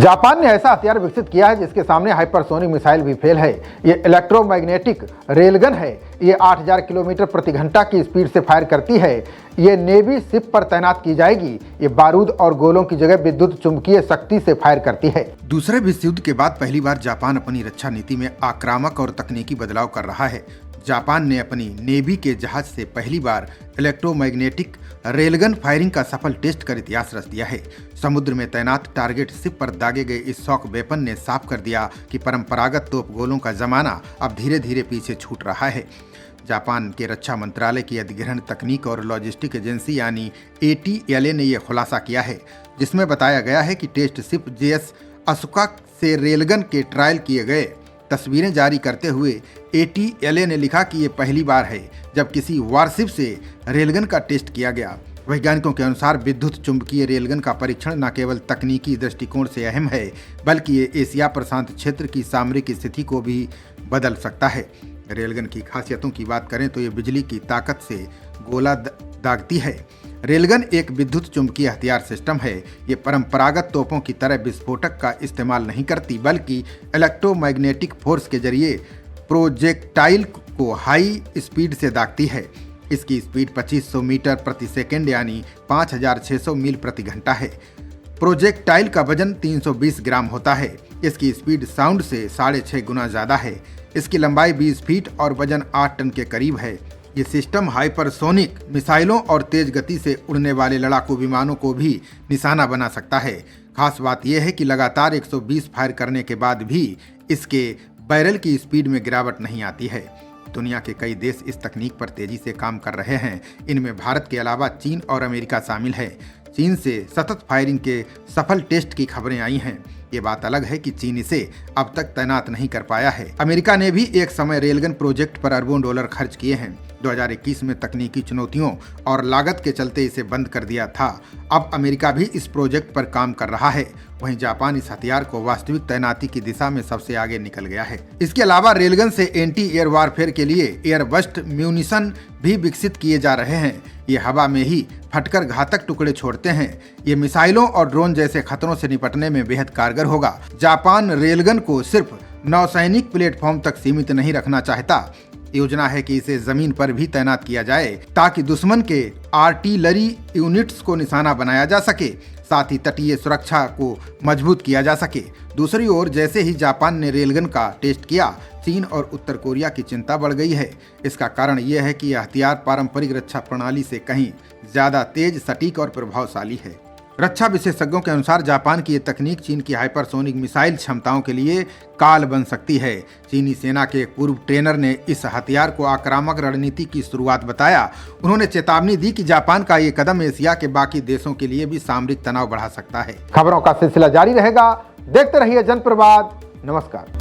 Japan ने ऐसा हथियार विकसित किया है जिसके सामने हाइपरसोनिक मिसाइल भी फेल है। ये इलेक्ट्रोमैग्नेटिक रेलगन है। ये 8000 किलोमीटर प्रति घंटा की स्पीड से फायर करती है। ये नेवी शिप पर तैनात की जाएगी। ये बारूद और गोलों की जगह विद्युत चुंबकीय शक्ति से फायर करती है। दूसरे विश्व युद्ध के बाद पहली बार जापान अपनी रक्षा नीति में आक्रामक और तकनीकी बदलाव कर रहा है। जापान ने अपनी नेवी के जहाज से पहली बार इलेक्ट्रोमैग्नेटिक रेलगन फायरिंग का सफल टेस्ट कर इतिहास रच दिया है। समुद्र में तैनात टारगेट शिप पर दागे गए इस शॉक वेपन ने साफ कर दिया कि परंपरागत तोप गोलों का जमाना अब धीरे धीरे पीछे छूट रहा है। जापान के रक्षा मंत्रालय की अधिग्रहण तकनीक और लॉजिस्टिक एजेंसी यानी ATLA ने यह खुलासा किया है, जिसमें बताया गया है कि टेस्ट शिप JS असुका से रेलगन के ट्रायल किए गए। तस्वीरें जारी करते हुए ATLA ने लिखा कि ये पहली बार है जब किसी वारशिप से रेलगन का टेस्ट किया गया। वैज्ञानिकों के अनुसार विद्युत चुंबकीय रेलगन का परीक्षण न केवल तकनीकी दृष्टिकोण से अहम है, बल्कि ये एशिया प्रशांत क्षेत्र की सामरिक स्थिति को भी बदल सकता है। रेलगन की खासियतों की बात करें तो ये बिजली की ताकत से गोला दागती है। रेलगन एक विद्युत चुंबकीय हथियार सिस्टम है। ये परंपरागत तोपों की तरह विस्फोटक का इस्तेमाल नहीं करती, बल्कि इलेक्ट्रोमैग्नेटिक फोर्स के जरिए प्रोजेक्टाइल को हाई स्पीड से दागती है। इसकी स्पीड 2500 मीटर प्रति सेकेंड यानी 5600 मील प्रति घंटा है। प्रोजेक्टाइल का वजन 320 ग्राम होता है। इसकी स्पीड साउंड से 6.5 गुना ज़्यादा है। इसकी लंबाई 20 फीट और वजन 8 टन के करीब है। ये सिस्टम हाइपरसोनिक मिसाइलों और तेज गति से उड़ने वाले लड़ाकू विमानों को भी निशाना बना सकता है। खास बात यह है कि लगातार 120 फायर करने के बाद भी इसके बैरल की स्पीड में गिरावट नहीं आती है। दुनिया के कई देश इस तकनीक पर तेजी से काम कर रहे हैं। इनमें भारत के अलावा चीन और अमेरिका शामिल है। चीन से सतत फायरिंग के सफल टेस्ट की खबरें आई हैं। ये बात अलग है कि चीन इसे अब तक तैनात नहीं कर पाया है। अमेरिका ने भी एक समय रेलगन प्रोजेक्ट पर अरबों डॉलर खर्च किए हैं। 2021 में तकनीकी चुनौतियों और लागत के चलते इसे बंद कर दिया था। अब अमेरिका भी इस प्रोजेक्ट पर काम कर रहा है। वहीं जापान इस हथियार को वास्तविक तैनाती की दिशा में सबसे आगे निकल गया है। इसके अलावा रेलगन से एंटी एयर वारफेयर के लिए एयरबस्ट म्यूनिशन भी विकसित किए जा रहे हैं। ये हवा में ही फटकर घातक टुकड़े छोड़ते हैं। ये मिसाइलों और ड्रोन जैसे खतरों से निपटने में बेहद कारगर होगा। जापान रेलगन को सिर्फ नौसैनिक प्लेटफॉर्म तक सीमित नहीं रखना चाहता। योजना है कि इसे जमीन पर भी तैनात किया जाए ताकि दुश्मन के आर्टिलरी यूनिट्स को निशाना बनाया जा सके, साथ ही तटीय सुरक्षा को मजबूत किया जा सके। दूसरी ओर जैसे ही जापान ने रेलगन का टेस्ट किया, चीन और उत्तर कोरिया की चिंता बढ़ गई है। इसका कारण यह है कि यह हथियार पारंपरिक रक्षा प्रणाली से कहीं ज्यादा तेज, सटीक और प्रभावशाली है। रक्षा विशेषज्ञों के अनुसार जापान की ये तकनीक चीन की हाइपरसोनिक मिसाइल क्षमताओं के लिए काल बन सकती है। चीनी सेना के एक पूर्व ट्रेनर ने इस हथियार को आक्रामक रणनीति की शुरुआत बताया। उन्होंने चेतावनी दी कि जापान का ये कदम एशिया के बाकी देशों के लिए भी सामरिक तनाव बढ़ा सकता है। खबरों का सिलसिला जारी रहेगा। देखते रहिए जनप्रवाद। नमस्कार।